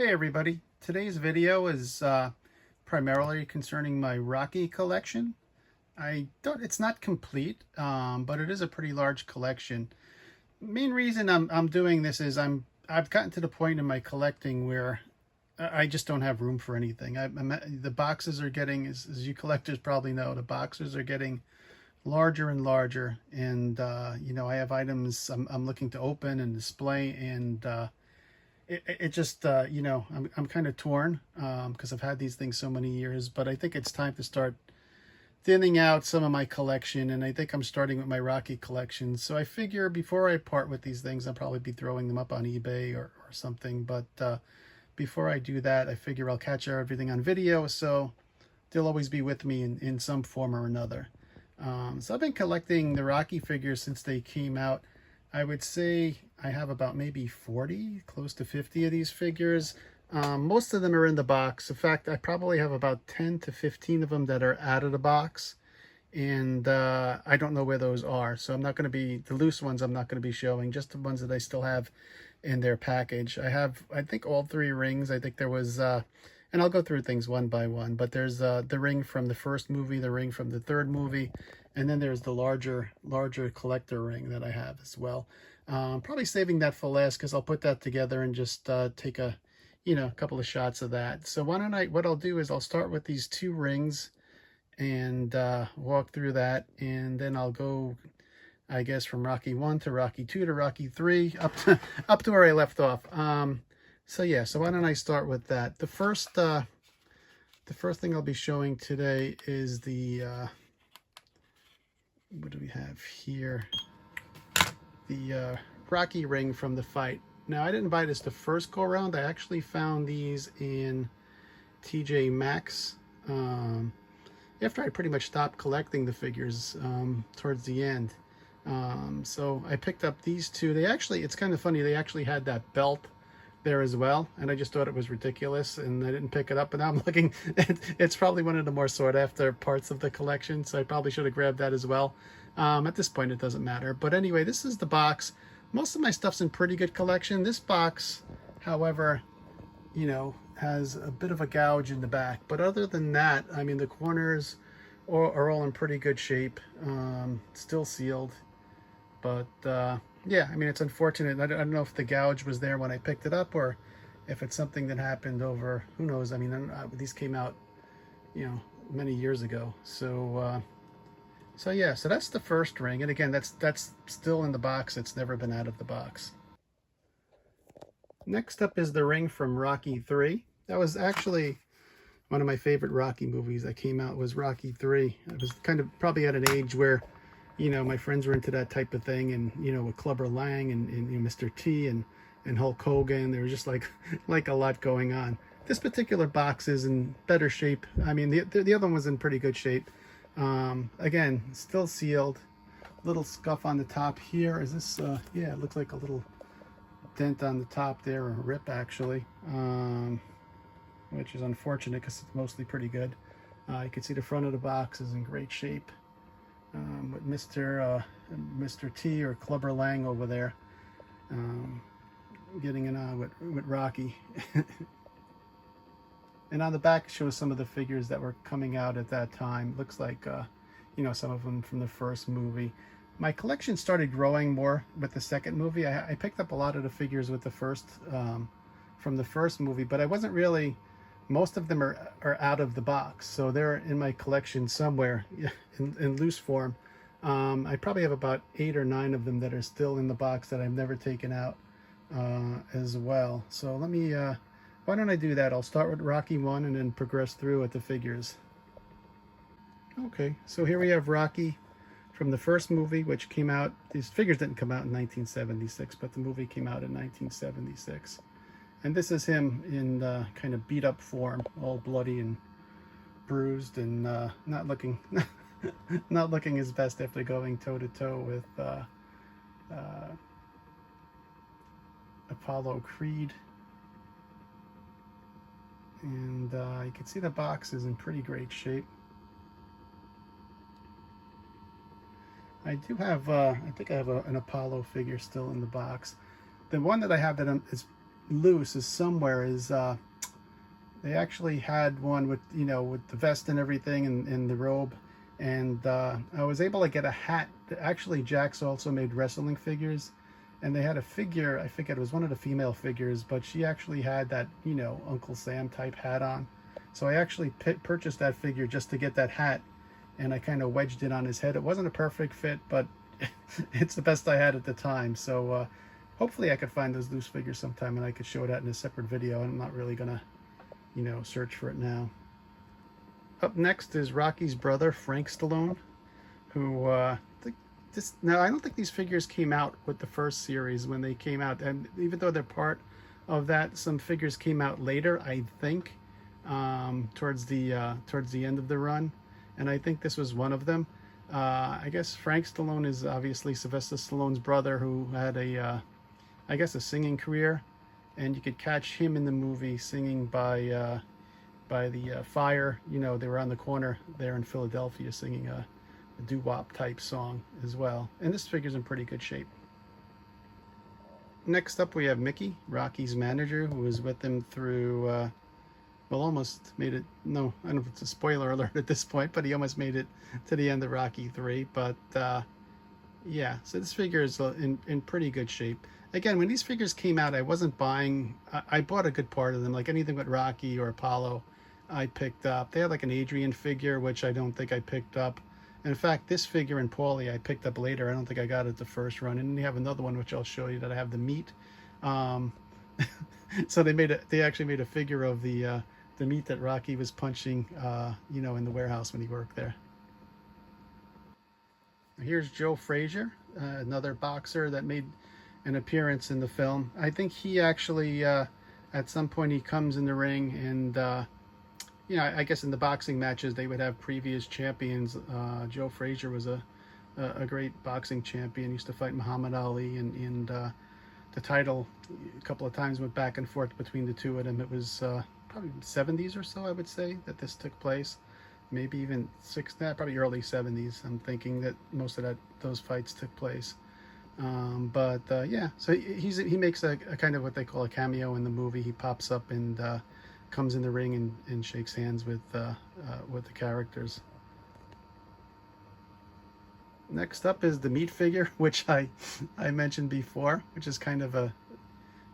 Hey everybody, today's video is primarily concerning my Rocky collection. It's not complete, but it is a pretty large collection. Main reason I'm doing this is I've gotten to the point in my collecting where I just don't have room for anything. The boxes are getting, as you collectors probably know, the boxes are getting larger and larger, and I have items I'm looking to open and display, and it just I'm kind of torn because I've had these things so many years, but I think it's time to start thinning out some of my collection, and I think I'm starting with my Rocky collection. So I figure before I part with these things, I'll probably be throwing them up on eBay or something, but before I do that, I figure I'll catch everything on video, so they'll always be with me in some form or another. So I've been collecting the Rocky figures since they came out. I would say I have about maybe 40, close to 50 of these figures. Most of them are in the box. In fact, I probably have about 10 to 15 of them that are out of the box. And I don't know where those are. So I'm not going to be, the loose ones I'm not going to be showing, just the ones that I still have in their package. I think all three rings. I think there was, and I'll go through things one by one, but there's the ring from the first movie, the ring from the third movie, and then there's the larger collector ring that I have as well. Probably saving that for last because I'll put that together and just take a couple of shots of that. So what I'll do is I'll start with these two rings and walk through that, and then I'll go, I guess, from Rocky 1 to Rocky 2 to Rocky 3 up to where I left off. So yeah, so why don't I start with that? The first thing I'll be showing today is the what do we have here? The Rocky ring from the fight. Now, I didn't buy this the first go around. I actually found these in TJ Maxx after I pretty much stopped collecting the figures towards the end. So I picked up these two. It's kind of funny, they actually had that belt there as well, and I just thought it was ridiculous, and I didn't pick it up. And now I'm looking, it's probably one of the more sought after parts of the collection, so I probably should have grabbed that as well. At this point, it doesn't matter. But anyway, this is the box. Most of my stuff's in pretty good collection. This box, however, has a bit of a gouge in the back. But other than that, I mean, the corners are all in pretty good shape, still sealed. But yeah, I mean, it's unfortunate. I don't know if the gouge was there when I picked it up or if it's something that happened over, who knows. I mean, these came out, many years ago. So yeah, so that's the first ring. And again, that's still in the box. It's never been out of the box. Next up is the ring from Rocky 3. That was actually one of my favorite Rocky movies that came out, was Rocky 3. I was kind of probably at an age where, my friends were into that type of thing, and, with Clubber Lang and Mr. T and Hulk Hogan, there was just like a lot going on. This particular box is in better shape. I mean, the other one was in pretty good shape. Again, still sealed. Little scuff on the top here. Is this, yeah, it looks like a little dent on the top there, or a rip actually, which is unfortunate because it's mostly pretty good. You can see the front of the box is in great shape. With Mr. T or Clubber Lang over there, getting it on with Rocky. And on the back shows some of the figures that were coming out at that time. Looks like, some of them from the first movie. My collection started growing more with the second movie. I picked up a lot of the figures with the first, from the first movie, but I wasn't really, most of them are out of the box. So they're in my collection somewhere in loose form. I probably have about 8 or 9 of them that are still in the box that I've never taken out as well. So let me, why don't I do that? I'll start with Rocky 1 and then progress through with the figures. Okay, so here we have Rocky from the first movie, which came out, these figures didn't come out in 1976, but the movie came out in 1976. And this is him in kind of beat up form, all bloody and bruised, and not looking not looking his best after going toe to toe with Apollo Creed. And you can see the box is in pretty great shape. I do have, I think I have an Apollo figure still in the box. The one that I have that is loose is somewhere is they actually had one with, you know, with the vest and everything and the robe. And I was able to get a hat. Actually, Jakks also made wrestling figures. And they had a figure, I forget, it was one of the female figures, but she actually had that, you know, Uncle Sam type hat on. So I actually purchased that figure just to get that hat. And I kind of wedged it on his head. It wasn't a perfect fit, but it's the best I had at the time. So hopefully I could find those loose figures sometime and I could show that in a separate video. I'm not really going to, you know, search for it now. Up next is Rocky's brother, Frank Stallone, who now I don't think these figures came out with the first series when they came out, and even though they're part of that, some figures came out later, I think, towards the end of the run, and I think this was one of them. I guess Frank Stallone is obviously Sylvester Stallone's brother, who had I guess a singing career, and you could catch him in the movie singing by the fire. You know, they were on the corner there in Philadelphia singing a doo-wop type song as well. And this figure's in pretty good shape. Next up we have Mickey, Rocky's manager, who was with him through, well, almost made it, no, I don't know if it's a spoiler alert at this point, but he almost made it to the end of Rocky 3. But yeah, so this figure is in pretty good shape. Again, when these figures came out, I wasn't buying, I bought a good part of them, like anything with Rocky or Apollo I picked up. They had like an Adrian figure, which I don't think I picked up. In fact, this figure in Paulie I picked up later. I don't think I got it the first run. And then you have another one, which I'll show you, that I have the meat. So they actually made a figure of the meat that Rocky was punching, you know, in the warehouse when he worked there. Here's Joe Frazier, another boxer that made an appearance in the film. I think he actually, at some point, he comes in the ring and, you know, I guess in the boxing matches they would have previous champions. Joe Frazier was a great boxing champion. Used to fight Muhammad Ali, and the title a couple of times went back and forth between the two of them. It was probably 70s or so, I would say, that this took place. Maybe even probably early 70s. I'm thinking that most of those fights took place. Yeah, so he makes a kind of what they call a cameo in the movie. He pops up and comes in the ring and shakes hands with the characters. Next up is the meat figure, which I mentioned before, which is kind of a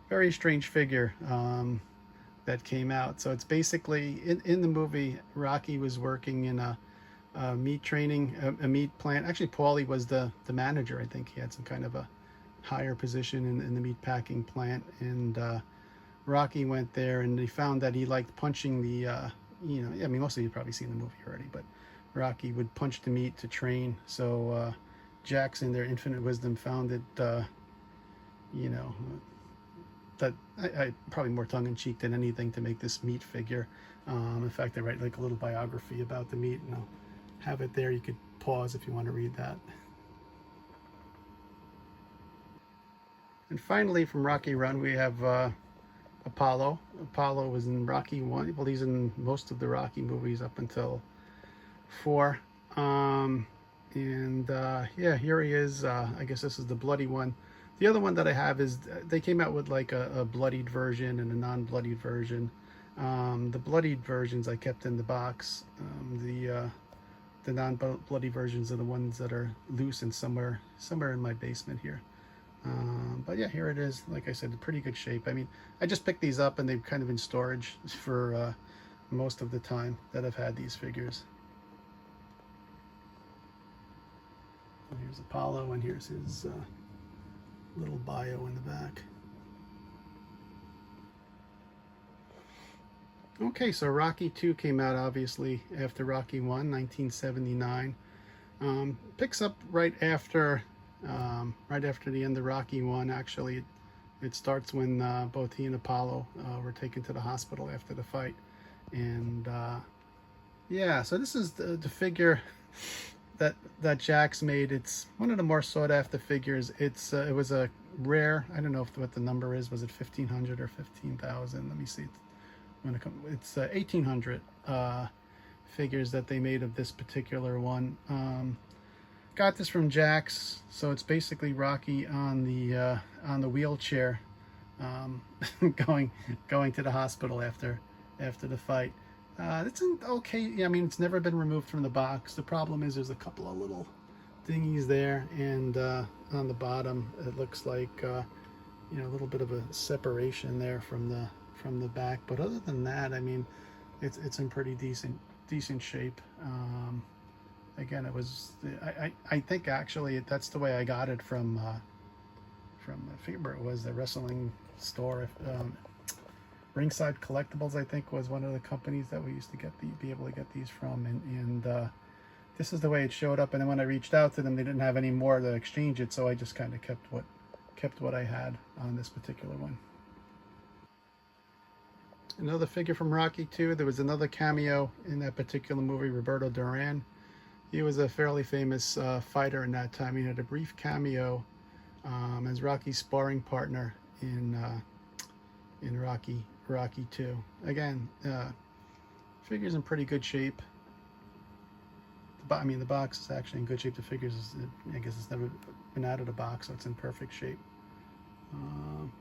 very strange figure that came out. So it's basically in the movie, Rocky was working in a meat training, a meat plant. Actually, Paulie was the manager. I think he had some kind of a higher position in the meat packing plant, and Rocky went there and he found that he liked punching the, you know, I mean, most of you have probably seen the movie already, but Rocky would punch the meat to train. So Jakks, in their infinite wisdom, found that, you know, that I probably more tongue-in-cheek than anything to make this meat figure. In fact, I write like a little biography about the meat, and I'll have it there. You could pause if you want to read that. And finally, from Rocky Run, we have Apollo. Apollo was in Rocky 1. Well, he's in most of the Rocky movies up until 4. Yeah, here he is. I guess this is the bloody one. The other one that I have is, they came out with like a bloodied version and a non-bloodied version. The bloodied versions I kept in the box. The non-bloody versions are the ones that are loose and somewhere in my basement here. But yeah, here it is. Like I said, in pretty good shape. I mean, I just picked these up and they've kind of in storage for most of the time that I've had these figures. And here's Apollo, and here's his little bio in the back. Okay, so Rocky 2 came out obviously after Rocky 1, 1979. Picks up right after the end of Rocky 1. Actually, it starts when both he and Apollo were taken to the hospital after the fight. And yeah, so this is the figure that Jakks made. It's one of the more sought after figures. It was a rare, I don't know what the number is. Was it 1,500 or 15,000? Let me see. It's 1,800 figures that they made of this particular one. Got this from Jakks, so it's basically Rocky on the wheelchair um, going to the hospital after the fight. It's an okay. I mean, it's never been removed from the box. The problem is there's a couple of little dingies there, and on the bottom it looks like you know, a little bit of a separation there from the back. But other than that, I mean, it's in pretty decent shape. Again, it was I think actually that's the way I got it from I forget where it was, the wrestling store. Ringside Collectibles, I think, was one of the companies that we used to be able to get these from, and this is the way it showed up. And then when I reached out to them, they didn't have any more to exchange it, so I just kind of kept what I had on this particular one. Another figure from Rocky 2. There was another cameo in that particular movie, Roberto Duran. He was a fairly famous fighter in that time. He had a brief cameo as Rocky's sparring partner in Rocky 2. Again, figure's in pretty good shape. I mean, the box is actually in good shape. The figures, I guess it's never been out of the box, so it's in perfect shape.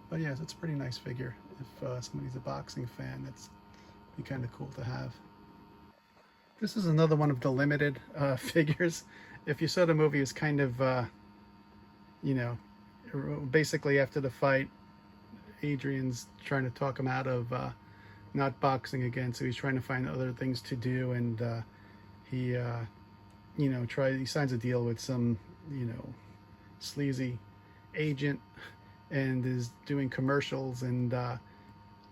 But yeah, it's a pretty nice figure. If somebody's a boxing fan, that's be kind of cool to have. This is another one of the limited figures. If you saw the movie, it's kind of, you know, basically after the fight, Adrian's trying to talk him out of not boxing again, so he's trying to find other things to do, and he, you know, he signs a deal with some, you know, sleazy agent, and is doing commercials, and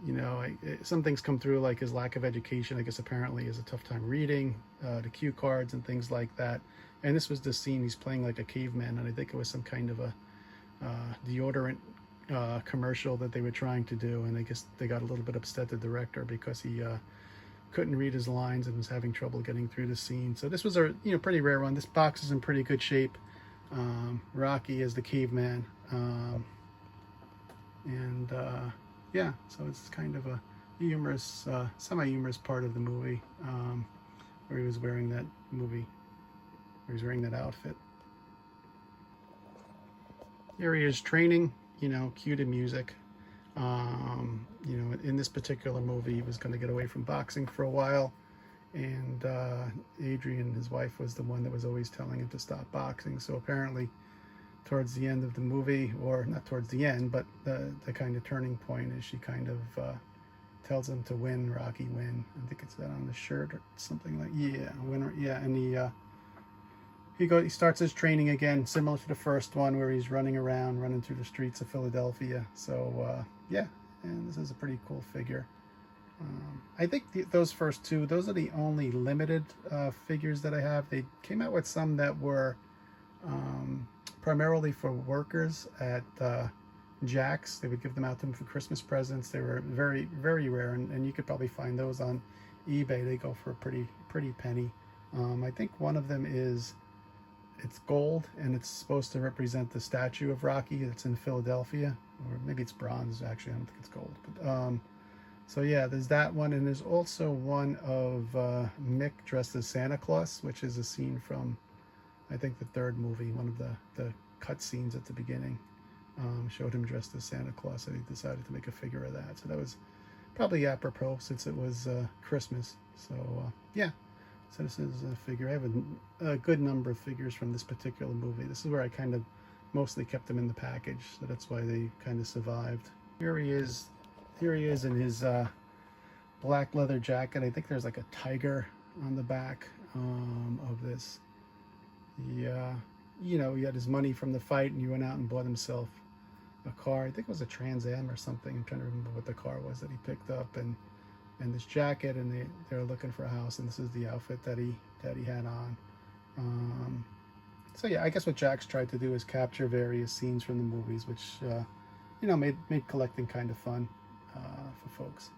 you know, some things come through, like his lack of education. I guess apparently is a tough time reading the cue cards and things like that. And this was the scene, he's playing like a caveman, and I think it was some kind of a deodorant commercial that they were trying to do, and I guess they got a little bit upset, the director, because he couldn't read his lines and was having trouble getting through the scene. So this was a, you know, pretty rare one. This box is in pretty good shape. Rocky is the caveman. Yeah, so it's kind of a humorous, semi-humorous part of the movie, where he was wearing that outfit. Here he is training, you know, cue to music. You know, in this particular movie, he was going to get away from boxing for a while, and Adrian, his wife, was the one that was always telling him to stop boxing. So apparently, towards the end of the movie, or not towards the end, but the kind of turning point is she kind of tells him to win, Rocky win. I think it's that on the shirt or something like, yeah, winner, yeah. And he starts his training again, similar to the first one, where he's running through the streets of Philadelphia. So yeah, and this is a pretty cool figure. I think those first two, those are the only limited figures that I have. They came out with some that were primarily for workers at Jakks. They would give them out to them for Christmas presents. They were very, very rare, and you could probably find those on eBay. They go for a pretty penny. I think one of them it's gold, and it's supposed to represent the statue of Rocky that's in Philadelphia, or maybe it's bronze actually. I don't think it's gold, but so yeah, there's that one, and there's also one of Mick dressed as Santa Claus, which is a scene from, I think, the third movie. One of the cut scenes at the beginning showed him dressed as Santa Claus, and he decided to make a figure of that. So that was probably apropos, since it was Christmas. So yeah, so this is a figure. I have a good number of figures from this particular movie. This is where I kind of mostly kept them in the package, so that's why they kind of survived. Here he is in his black leather jacket. I think there's like a tiger on the back of this. You know, he had his money from the fight, and he went out and bought himself a car. I think it was a Trans Am or something. I'm trying to remember what the car was that he picked up, and this jacket, and they're looking for a house, and this is the outfit that he had on. So yeah, I guess what Jakks tried to do is capture various scenes from the movies, which you know, made collecting kind of fun for folks.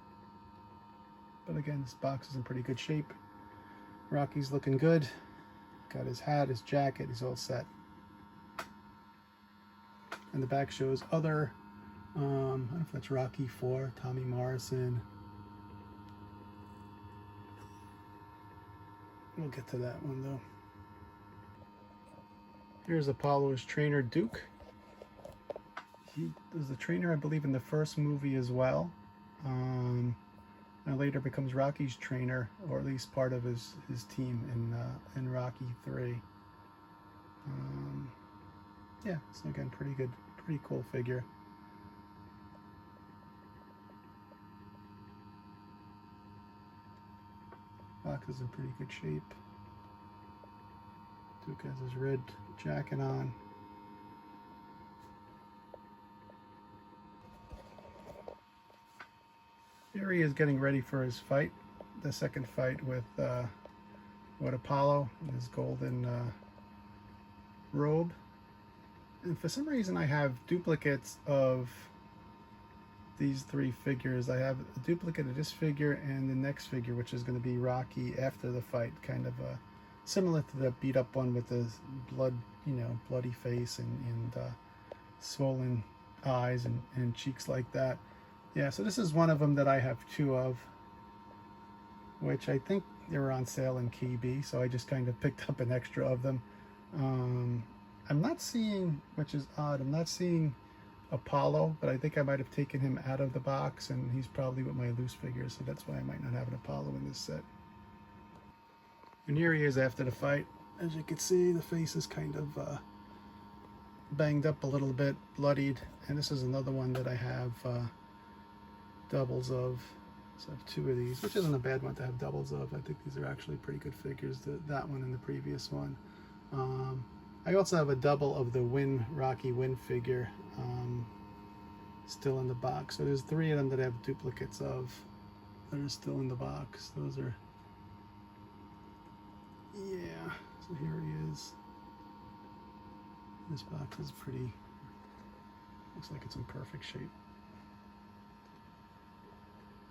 But again, this box is in pretty good shape. Rocky's looking good. Got his hat, his jacket, he's all set. And the back shows other, I don't know if that's Rocky IV, Tommy Morrison. We'll get to that one though. Here's Apollo's trainer, Duke. he was the trainer, I believe, in the first movie as well. And later becomes Rocky's trainer, or at least part of his team in Rocky 3. Yeah, so again, pretty good, pretty cool figure. Box is in pretty good shape. Duke has his red jacket on. Here he is getting ready for his fight, the second fight with Apollo in his golden robe. And for some reason I have duplicates of these three figures. I have a duplicate of this figure and the next figure, which is going to be Rocky after the fight, kind of similar to the beat up one with the blood, bloody face and swollen eyes and cheeks like that. Yeah, so this is one of them that I have two of, which I think they were on sale in KB, so I just kind of picked up an extra of them. I'm not seeing, which is odd, I'm not seeing Apollo, but I think I might have taken him out of the box, and he's probably with my loose figures, so that's why I might not have an Apollo in this set. And here he is after the fight. As you can see, the face is kind of banged up a little bit, bloodied, and this is another one that I have doubles of. So I have two of these, which isn't a bad one to have doubles of. I think these are actually pretty good figures, that one and the previous one. I also have a double of the Rocky Win figure still in the box. So there's three of them that I have duplicates of that are still in the box. Those are, yeah, so here he is. This box is pretty, looks like it's in perfect shape.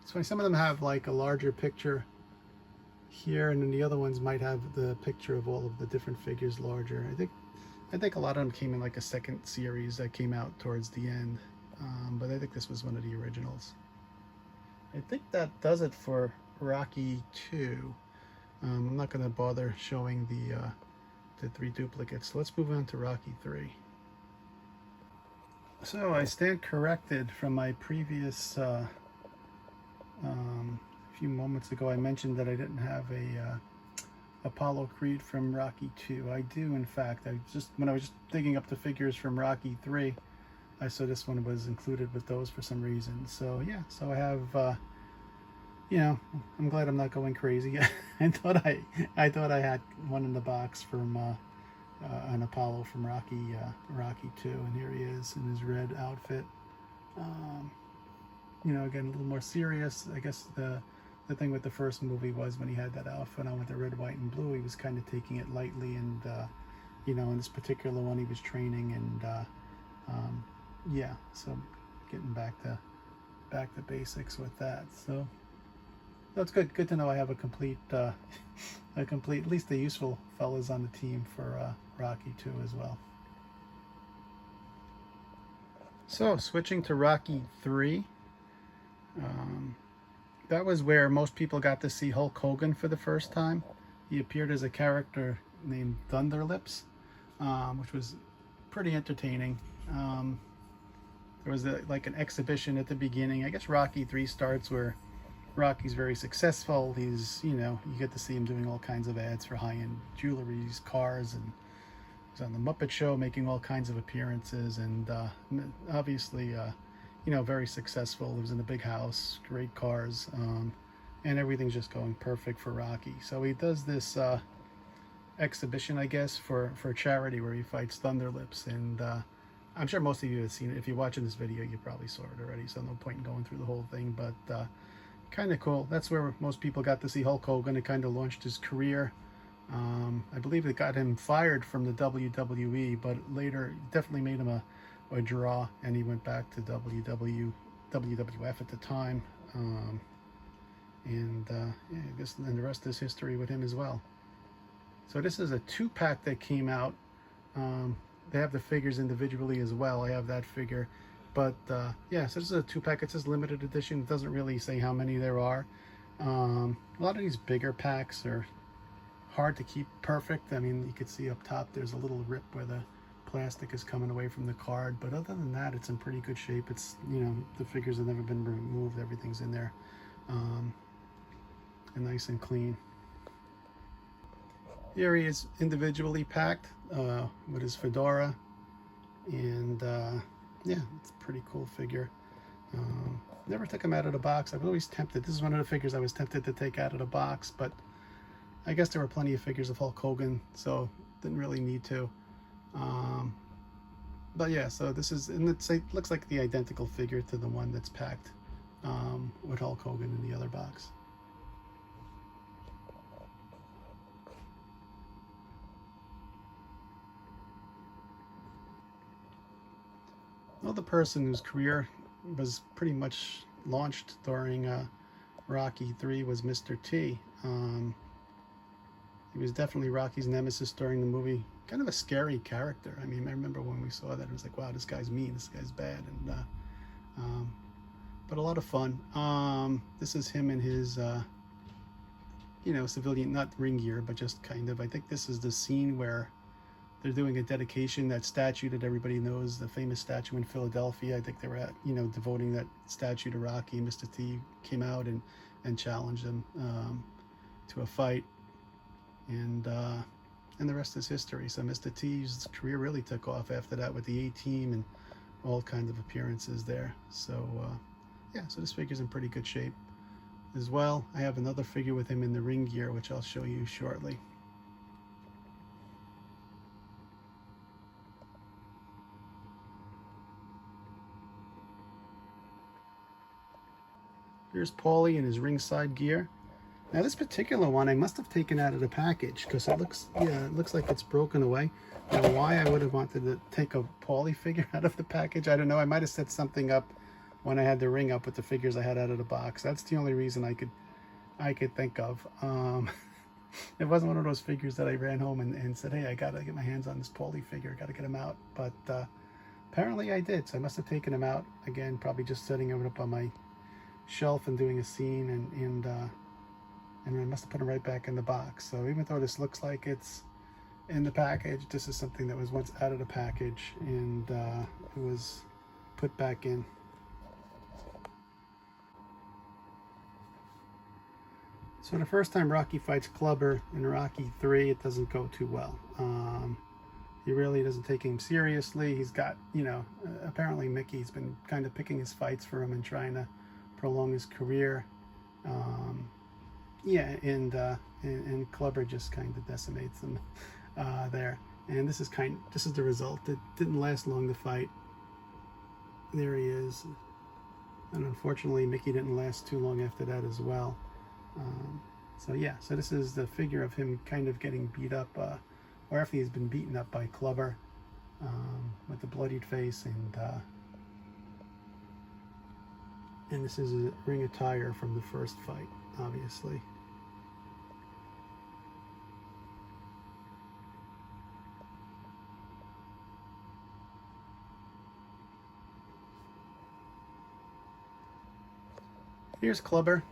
It's funny, some of them have like a larger picture here, and then the other ones might have the picture of all of the different figures larger. I think a lot of them came in like a second series that came out towards the end, but I think this was one of the originals. I think that does it for Rocky 2. I'm not going to bother showing the three duplicates. So let's move on to Rocky 3. So I stand corrected from my previous few moments ago. I mentioned that I didn't have a Apollo Creed from Rocky 2. I do, in fact. When I was just digging up the figures from Rocky 3, I saw this one was included with those for some reason. So yeah, so I have, I'm glad I'm not going crazy. I thought I had one in the box from an Apollo from Rocky 2, and here he is in his red outfit. Again, a little more serious. I guess the thing with the first movie was when he had that outfit on with the red, white, and blue, he was kind of taking it lightly, and in this particular one he was training, and yeah, so getting back to basics with that. So that's good to know I have a complete at least the useful fellas on the team for Rocky 2 as well. So switching to Rocky 3, that was where most people got to see Hulk Hogan for the first time. He appeared as a character named Thunderlips, which was pretty entertaining. There was like an exhibition at the beginning. I guess Rocky 3 starts where Rocky's very successful. He's, you get to see him doing all kinds of ads for high-end jewelries, cars, and he's on the Muppet Show making all kinds of appearances, and obviously very successful. Lives in a big house, great cars, and everything's just going perfect for Rocky. So he does this exhibition, I guess, for charity, where he fights Thunderlips, and I'm sure most of you have seen it. If you're watching this video, you probably saw it already, so no point in going through the whole thing, but kind of cool. That's where most people got to see Hulk Hogan. It kind of launched his career. I believe it got him fired from the WWE, but later definitely made him a draw, and he went back to WWF at the time, and I guess then the rest is history with him as well. So this is a 2-pack that came out. They have the figures individually as well. I have that figure, but yeah, so this is a 2-pack. It says limited edition. It doesn't really say how many there are. A lot of these bigger packs are hard to keep perfect. I mean, you could see up top there's a little rip where the plastic is coming away from the card, but other than that, it's in pretty good shape. It's, you know, the figures have never been removed. Everything's in there, and nice and clean. Here he is individually packed with his fedora, and yeah, it's a pretty cool figure. Never took him out of the box. I was always tempted. This is one of the figures I was tempted to take out of the box, but I guess there were plenty of figures of Hulk Hogan, so didn't really need to. But yeah, so this is, and it looks like the identical figure to the one that's packed with Hulk Hogan in the other box. Another person whose career was pretty much launched during Rocky III was Mr. T. He was definitely Rocky's nemesis during the movie. Kind of a scary character. I mean, I remember when we saw that, it was like, wow, this guy's mean, this guy's bad, and but a lot of fun. This is him in his, you know, civilian, not ring gear, but just kind of, I think this is the scene where they're doing a dedication, that statue that everybody knows, the famous statue in Philadelphia. I think they were at, you know, devoting that statue to Rocky. Mr. T came out and challenged him to a fight, and the rest is history. So Mr. T's career really took off after that with the A-Team and all kinds of appearances there. So yeah, so this figure's in pretty good shape as well. I have another figure with him in the ring gear, which I'll show you shortly. Here's Paulie in his ringside gear. Now this particular one I must have taken out of the package because it looks, yeah, it looks like it's broken away. Now why I would have wanted to take a Paulie figure out of the package, I don't know. I might have set something up when I had the ring up with the figures I had out of the box. That's the only reason I could think of. It wasn't one of those figures that I ran home and said, hey, I gotta get my hands on this Paulie figure, I gotta get him out. But apparently I did, so I must have taken him out. Again, probably just setting him up on my shelf and doing a scene, and I must have put him right back in the box. So even though this looks like it's in the package, this is something that was once out of the package, and it was put back in. So the first time Rocky fights Clubber in Rocky III, it doesn't go too well. He really doesn't take him seriously. He's got, you know, apparently Mickey's been kind of picking his fights for him and trying to prolong his career. Yeah, and Clubber just kind of decimates him there. And this is the result. It didn't last long, the fight. There he is. And unfortunately, Mickey didn't last too long after that as well. So yeah, so this is the figure of him kind of getting beat up, or after he's been beaten up by Clubber, with the bloodied face, and this is a ring attire from the first fight, obviously. Here's Clubber.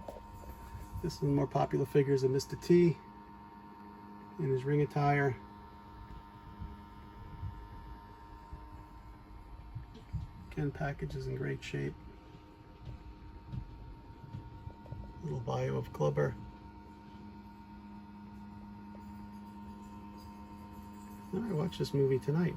This is one of the more popular figures of Mr. T in his ring attire. Again, package is in great shape. Little bio of Clubber. I watched this movie tonight.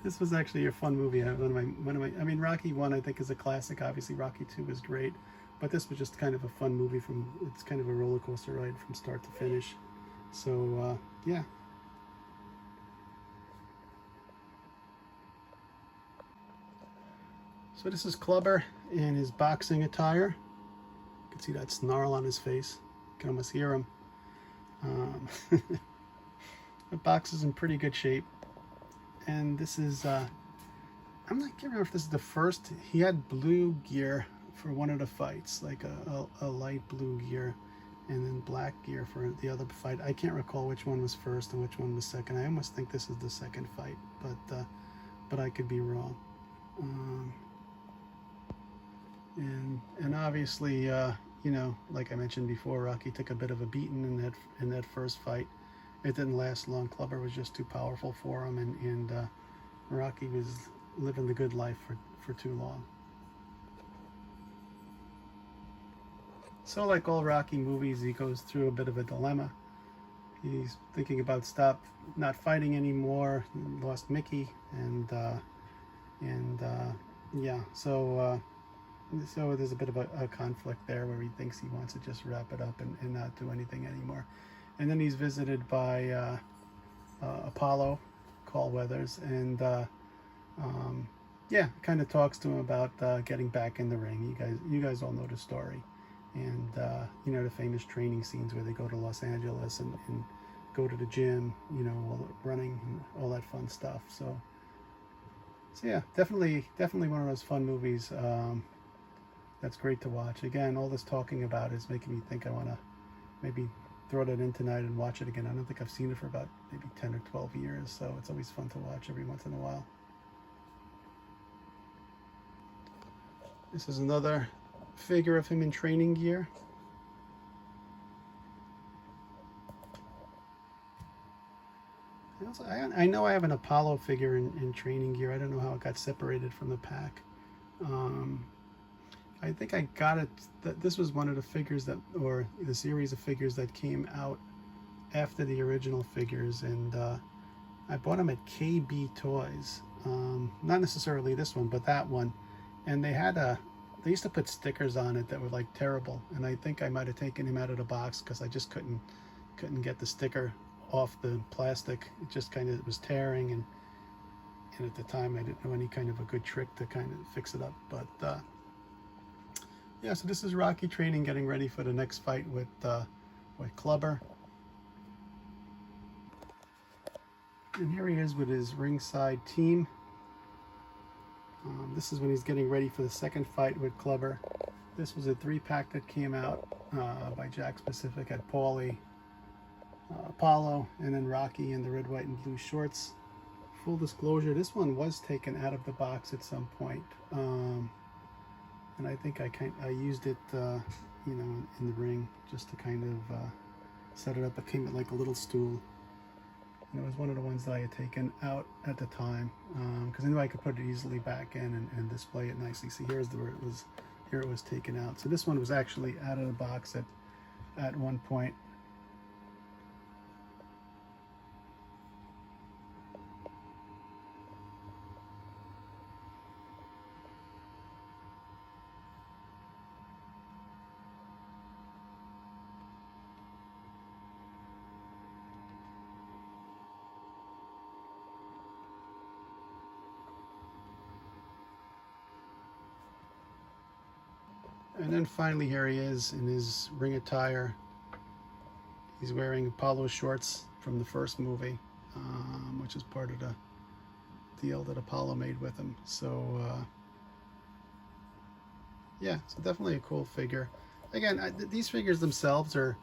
This was actually a fun movie. I mean, Rocky 1 I think is a classic. Obviously Rocky 2 was great, but this was just kind of a fun movie. It's kind of a roller coaster ride from start to finish. So yeah. So this is Clubber in his boxing attire. You can see that snarl on his face. You can almost hear him. The box is in pretty good shape. And this is, I can't remember if this is the first. He had blue gear for one of the fights, like a light blue gear, and then black gear for the other fight. I can't recall which one was first and which one was second. I almost think this is the second fight, but I could be wrong. And obviously, you know, like I mentioned before, Rocky took a bit of a beating in that first fight, it didn't last long. Clubber was just too powerful for him, and Rocky was living the good life for too long. So like all Rocky movies, he goes through a bit of a dilemma. He's thinking about not fighting anymore. He lost Mickey, and yeah, so there's a bit of a conflict there where he thinks he wants to just wrap it up and not do anything anymore. And then he's visited by Apollo, Carl Weathers, and yeah, kind of talks to him about getting back in the ring. You guys all know the story, and you know, the famous training scenes where they go to Los Angeles and go to the gym, you know, all running and all that fun stuff. So yeah, definitely one of those fun movies. That's great to watch. Again, all this talking about is making me think I want to maybe throw that in tonight and watch it again. I don't think I've seen it for about maybe 10 or 12 years, so it's always fun to watch every once in a while. This is another figure of him in training gear. I know I have an Apollo figure in training gear. I don't know how it got separated from the pack. I think I got it. This was one of the figures that, or the series of figures that came out after the original figures, and I bought them at KB Toys. Not necessarily this one, but that one. And they used to put stickers on it that were like terrible, and I think I might have taken him out of the box because I just couldn't get the sticker off the plastic. It just kind of was tearing, and at the time I didn't know any kind of a good trick to kind of fix it up. But yeah, so this is Rocky training, getting ready for the next fight with Clubber. And here he is with his ringside team. This is when he's getting ready for the second fight with Clubber. This was a 3-pack that came out by Jakks Pacific at Paulie, Apollo, and then Rocky in the red, white, and blue shorts. Full disclosure, this one was taken out of the box at some point, and I think I used it, you know, in the ring just to kind of set it up. It came with like a little stool, and it was one of the ones that I had taken out at the time because I knew I could put it easily back in and display it nicely. See, here's where it was. Here it was taken out. So this one was actually out of the box at one point. And then finally, here he is in his ring attire. He's wearing Apollo shorts from the first movie, which is part of the deal that Apollo made with him. So yeah, so definitely a cool figure. Again, these figures themselves are,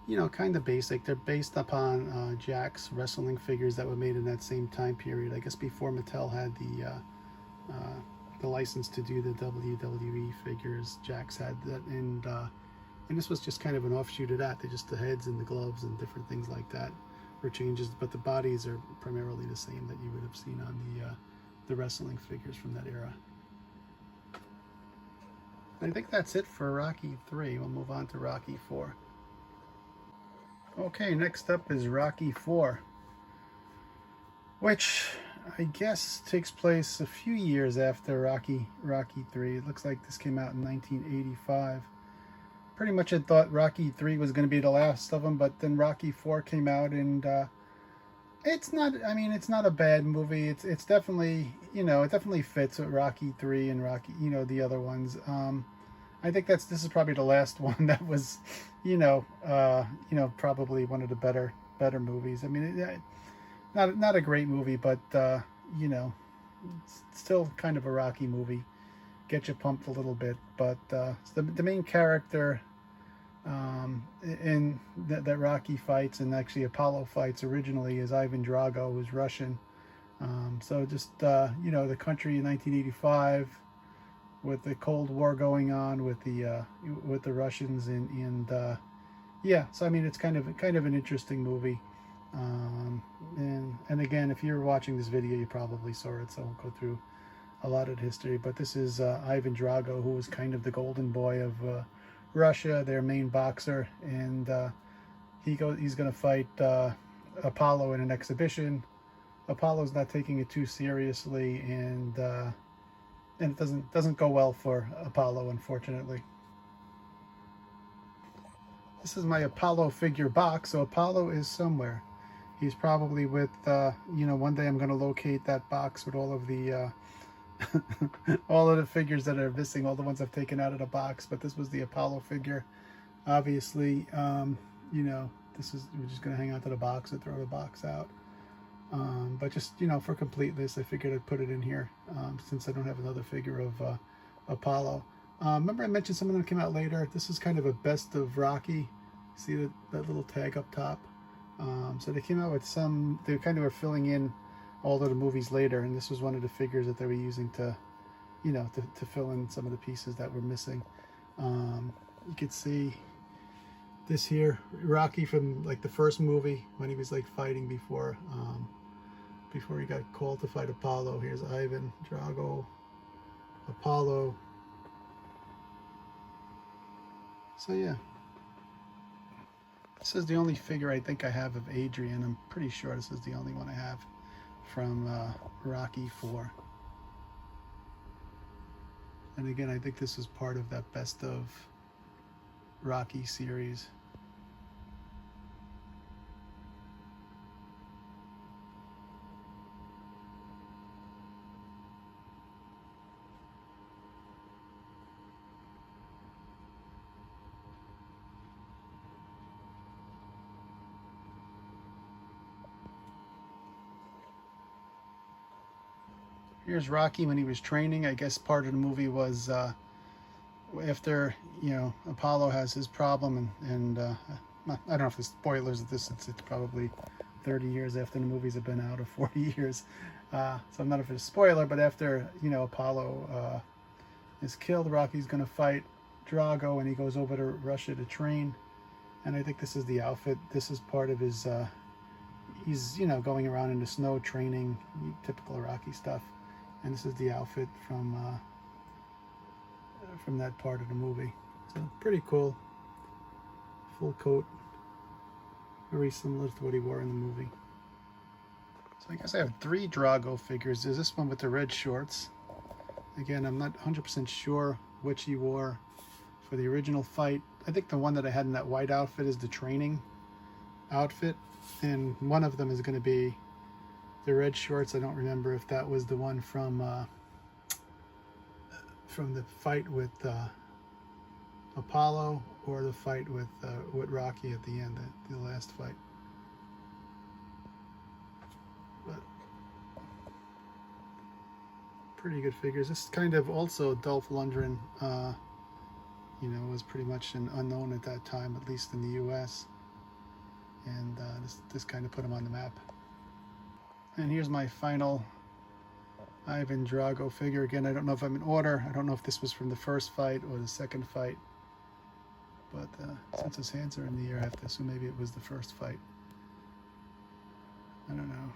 you know, kind of basic. They're based upon Jakks wrestling figures that were made in that same time period. I guess before Mattel had the license to do the WWE figures. Jakks had that, and this was just kind of an offshoot of that. They just, the heads and the gloves and different things like that were changes, but the bodies are primarily the same that you would have seen on the wrestling figures from that era. I think that's it for Rocky 3. We'll move on to Rocky 4. Okay, next up is Rocky 4, which I guess takes place a few years after Rocky 3. It looks like this came out in 1985. Pretty much I thought Rocky 3 was going to be the last of them, but then Rocky 4 came out, and it's not, I mean, it's not a bad movie. It's definitely, you know, it definitely fits with Rocky 3 and Rocky, you know, the other ones. I think this is probably the last one that was, you know, probably one of the better movies. I mean, not a great movie, but you know, it's still kind of a Rocky movie. Get you pumped a little bit. But the main character in that Rocky fights, and actually Apollo fights originally, is Ivan Drago, who's Russian. So just you know, the country in 1985 with the Cold War going on with the Russians, and yeah. So I mean, it's kind of an interesting movie. And again, if you're watching this video, you probably saw it, so I won't go through a lot of the history. But this is Ivan Drago, who was kind of the golden boy of Russia, their main boxer, and he's going to fight Apollo in an exhibition. Apollo's not taking it too seriously, and it doesn't go well for Apollo, unfortunately. This is my Apollo figure box. So Apollo is somewhere. He's probably with, you know, one day I'm going to locate that box with all of the all of the figures that are missing, all the ones I've taken out of the box. But this was the Apollo figure. Obviously, you know, we're just going to hang on to the box and throw the box out. But just, you know, for completeness, I figured I'd put it in here since I don't have another figure of Apollo. Remember I mentioned some of them came out later. This is kind of a best of Rocky. See that little tag up top? So they came out with some, they kind of were filling in all of the movies later, and this was one of the figures that they were using to, you know, to fill in some of the pieces that were missing. You could see this here, Rocky from like the first movie when he was like fighting before he got called to fight Apollo. Here's Ivan Drago, Apollo. So yeah, this is the only figure I think I have of Adrian. I'm pretty sure this is the only one I have from Rocky 4. And again, I think this is part of that best of Rocky series. Here's Rocky when he was training. I guess part of the movie was after, you know, Apollo has his problem, and I don't know if the spoilers of this, it's probably 30 years after the movies have been out, or 40 years. So I'm not if it's a spoiler, but after, you know, Apollo is killed, Rocky's going to fight Drago, and he goes over to Russia to train. And I think this is the outfit. This is part of his, he's, you know, going around in the snow training, typical Rocky stuff. And this is the outfit from that part of the movie. So pretty cool. Full coat. Very similar to what he wore in the movie. So I guess I have 3 Drago figures. There's this one with the red shorts. Again, I'm not 100% sure which he wore for the original fight. I think the one that I had in that white outfit is the training outfit. And one of them is going to be the red shorts. I don't remember if that was the one from the fight with Apollo, or the fight with Rocky at the end, the last fight. But pretty good figures. This is kind of also Dolph Lundgren, you know, was pretty much an unknown at that time, at least in the U.S. And this kind of put him on the map. And here's my final Ivan Drago figure. Again, I don't know if I'm in order. I don't know if this was from the first fight or the second fight. But since his hands are in the air, I have to assume maybe it was the first fight. I don't know.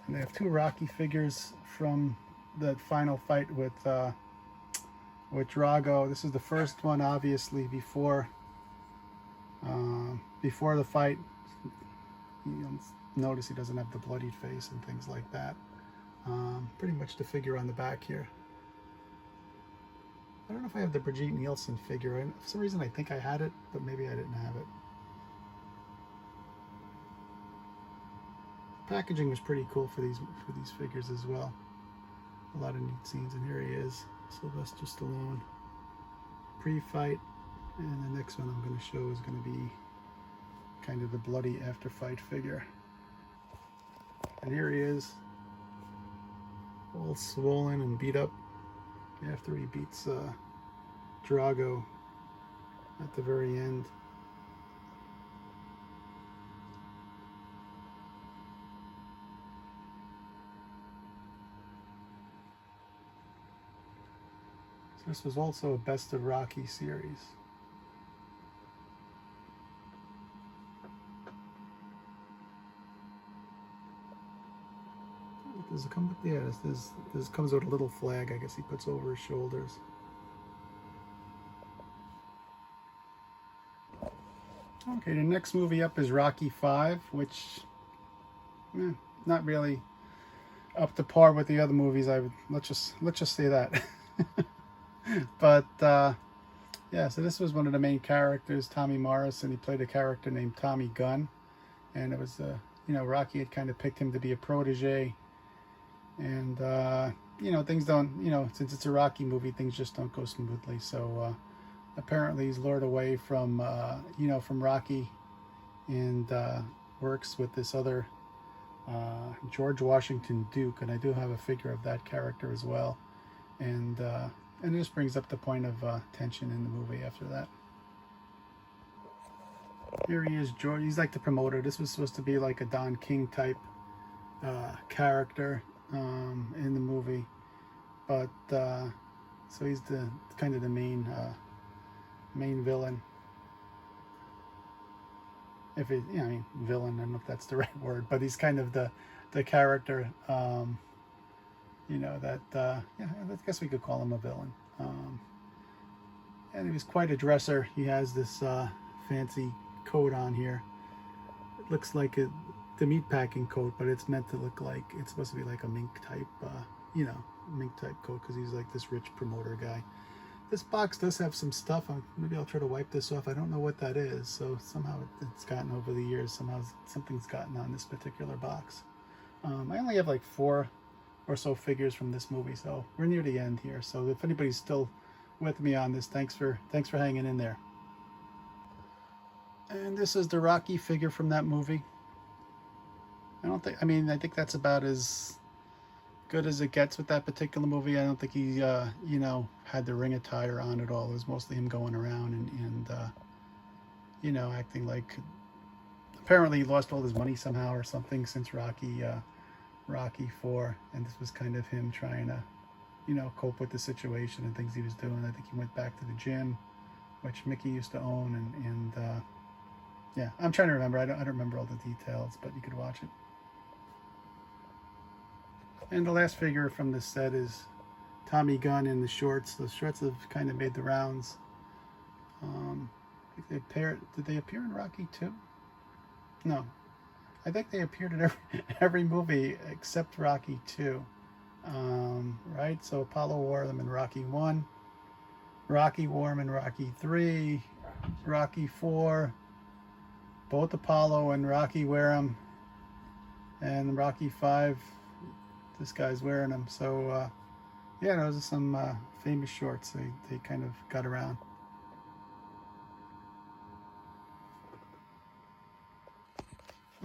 And they have 2 Rocky figures from the final fight with Drago. This is the first one, obviously, before the fight. You'll notice he doesn't have the bloodied face and things like that. Pretty much the figure on the back here. I don't know if I have the Brigitte Nielsen figure. For some reason I think I had it, but maybe I didn't have it. Packaging was pretty cool for these figures as well. A lot of neat scenes, and here he is, Sylvester Stallone, pre-fight, and the next one I'm going to show is going to be kind of the bloody after-fight figure. And here he is, all swollen and beat up after he beats Drago at the very end. So this was also a Best of Rocky series. Does it come with, yeah, this comes with a little flag, I guess he puts over his shoulders. Okay, the next movie up is Rocky V, which, not really up to par with the other movies. Let's just say that. But yeah, so this was one of the main characters, Tommy Morrison. He played a character named Tommy Gunn, and it was Rocky had kind of picked him to be a protege. And things don't, since it's a Rocky movie, things just don't go smoothly. So apparently he's lured away from from Rocky, and works with this other George Washington Duke, and I do have a figure of that character as well. And it just brings up the point of tension in the movie after that. Here he is, George. He's like the promoter. This was supposed to be like a Don King type character in the movie, but so he's the kind of the main villain. If it, villain, I don't know if that's the right word, but he's kind of the character, that I guess we could call him a villain. And he was quite a dresser. He has this fancy coat on here. It looks like the meatpacking coat, but it's meant to look like, it's supposed to be like a mink type, mink type coat, because he's like this rich promoter guy. This box does have some stuff. Maybe I'll try to wipe this off. I don't know what that is. So somehow it's gotten over the years. Somehow something's gotten on this particular box. I only have like 4 or so figures from this movie, so we're near the end here. So if anybody's still with me on this, thanks for hanging in there. And this is the Rocky figure from that movie. I think that's about as good as it gets with that particular movie. I don't think he, had the ring attire on at all. It was mostly him going around and acting like, apparently he lost all his money somehow or something since Rocky 4, and this was kind of him trying to, cope with the situation and things he was doing. I think he went back to the gym, which Mickey used to own, and yeah, I'm trying to remember. I don't remember all the details, but you could watch it. And the last figure from this set is Tommy Gunn in the shorts. The shorts have kind of made the rounds. Did they appear in Rocky 2? No. I think they appeared in every movie except Rocky 2. Right? So Apollo wore them in Rocky 1. Rocky wore them in Rocky 3. Rocky 4. Both Apollo and Rocky wear them. And Rocky 5, this guy's wearing them. So yeah, those are some famous shorts. They kind of got around.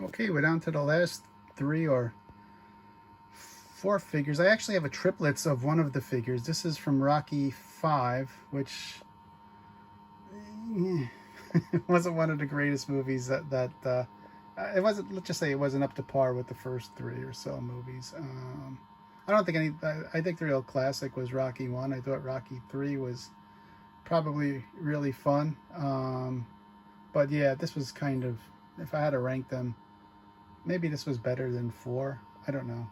Okay, we're down to the last 3 or 4 figures. I actually have a triplets of one of the figures. This is from Rocky 5, which it wasn't one of the greatest movies that it wasn't. Let's just say it wasn't up to par with the first 3 or so movies. I don't think I think the real classic was Rocky 1. I thought Rocky 3 was probably really fun. But yeah, this was kind of, if I had to rank them, maybe this was better than 4. I don't know.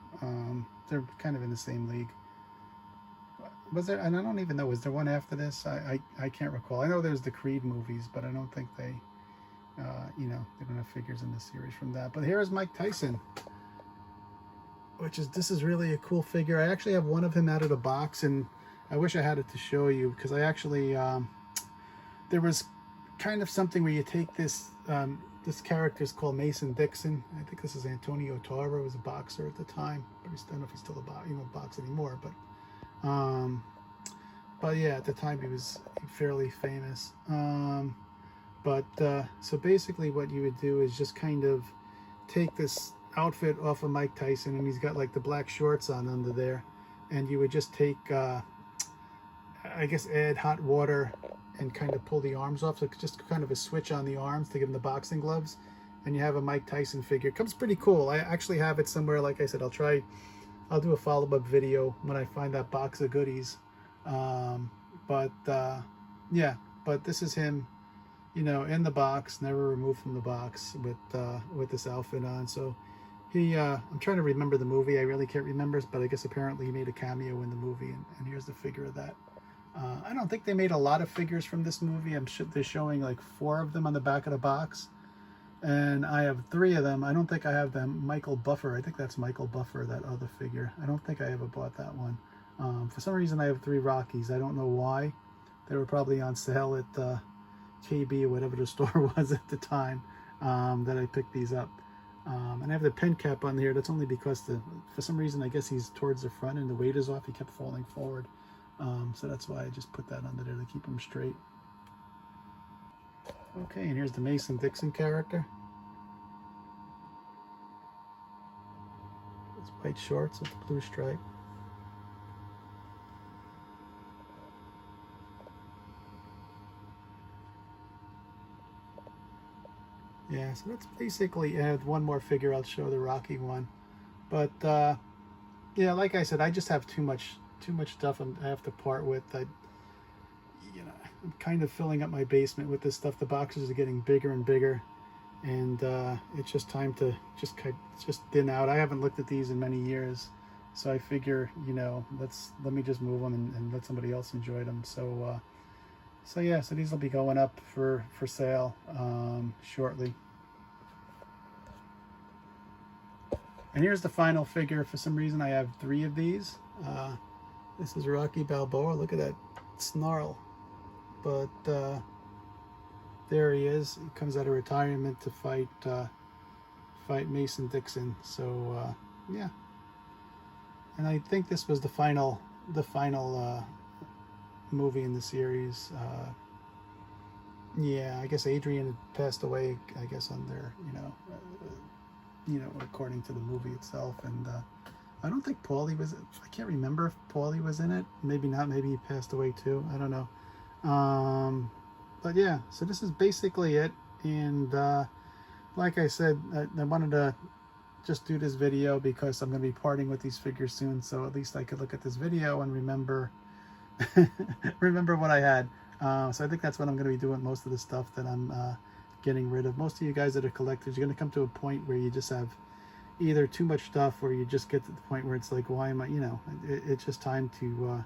They're kind of in the same league. Was there, and I don't even know, was there one after this? I can't recall. I know there's the Creed movies, but I don't think they, they don't have figures in the series from that. But here's Mike Tyson, this is really a cool figure. I actually have one of him out of the box, and I wish I had it to show you, because I actually, there was kind of something where you take this, this character is called Mason Dixon. I think this is Antonio Tarver, was a boxer at the time, but I don't know if he's still a boxer anymore, but yeah, at the time he was fairly famous. So basically what you would do is just kind of take this outfit off of Mike Tyson, and he's got like the black shorts on under there, and you would just take, I guess, add hot water and kind of pull the arms off. So it's just kind of a switch on the arms to give them the boxing gloves. And you have a Mike Tyson figure. It comes pretty cool. I actually have it somewhere. Like I said, I'll do a follow-up video when I find that box of goodies. Yeah, but this is him, you know, in the box, never removed from the box with this outfit on. So he, I'm trying to remember the movie. I really can't remember, but I guess apparently he made a cameo in the movie, and here's the figure of that. I don't think they made a lot of figures from this movie. They're showing like 4 of them on the back of the box, and I have 3 of them. I don't think I have them. Michael Buffer, I think that's Michael Buffer, that other figure. I don't think I ever bought that one. For some reason I have 3 Rockies. I don't know why. They were probably on sale at KB or whatever the store was at the time that I picked these up. And I have the pin cap on here. That's only because for some reason I guess he's towards the front and the weight is off. He kept falling forward. So that's why I just put that under there to keep him straight. Okay, and here's the Mason-Dixon character. It's white shorts with the blue stripe. Yeah, so that's basically, I have one more figure. I'll show the Rocky one. But yeah, like I said, I just have too much stuff I have to part with. You know, I'm kind of filling up my basement with this stuff. The boxes are getting bigger and bigger, and it's just time to just thin out. I haven't looked at these in many years, so I figure, you know, let me just move them and let somebody else enjoy them. So yeah, so these will be going up for sale shortly. And here's the final figure. For some reason I have 3 of these. This is Rocky Balboa. Look at that snarl. But there he is. He comes out of retirement to fight Mason-Dixon. So yeah. And I think this was the final movie in the series. Yeah, I guess Adrian had passed away, I guess, on their, you know, according to the movie itself. And I don't think Paulie was, I can't remember if Paulie was in it. Maybe not, maybe he passed away too. I don't know. But yeah, so this is basically it. And like I said, I wanted to just do this video because I'm going to be parting with these figures soon. So at least I could look at this video and remember remember what I had. So I think that's what I'm going to be doing most of the stuff that I'm getting rid of. Most of you guys that are collectors, you're going to come to a point where you just have either too much stuff or you just get to the point where it's like, why am I, you know, it's just time to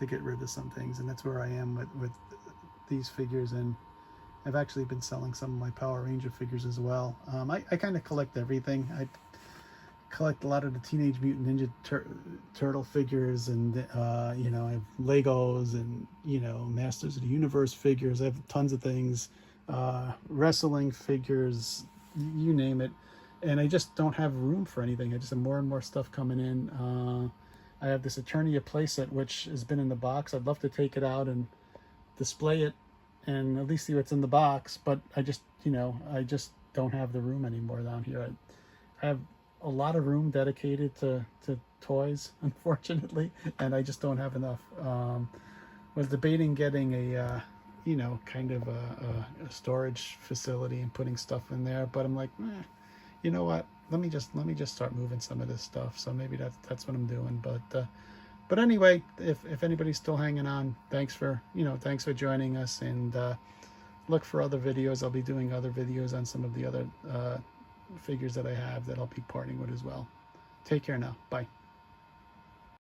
get rid of some things. And that's where I am with these figures. And I've actually been selling some of my Power Ranger figures as well. I kind of collect everything. I collect a lot of the Teenage Mutant Ninja Turtle figures, and you know, I have Legos and, you know, Masters of the Universe figures. I have tons of things, wrestling figures, you name it. And I just don't have room for anything. I just have more and more stuff coming in. I have this Eternia playset which has been in the box. I'd love to take it out and display it and at least see what's in the box, but I just, you know, I just don't have the room anymore down here. I have a lot of room dedicated to toys, unfortunately, and I just don't have enough. Was debating getting a you know, kind of a storage facility and putting stuff in there, but I'm like, you know what, let me just start moving some of this stuff. So maybe that's what I'm doing. But anyway, if anybody's still hanging on, thanks for joining us, and look for other videos. I'll be doing other videos on some of the other figures that I have that I'll be parting with as well. Take care now. Bye.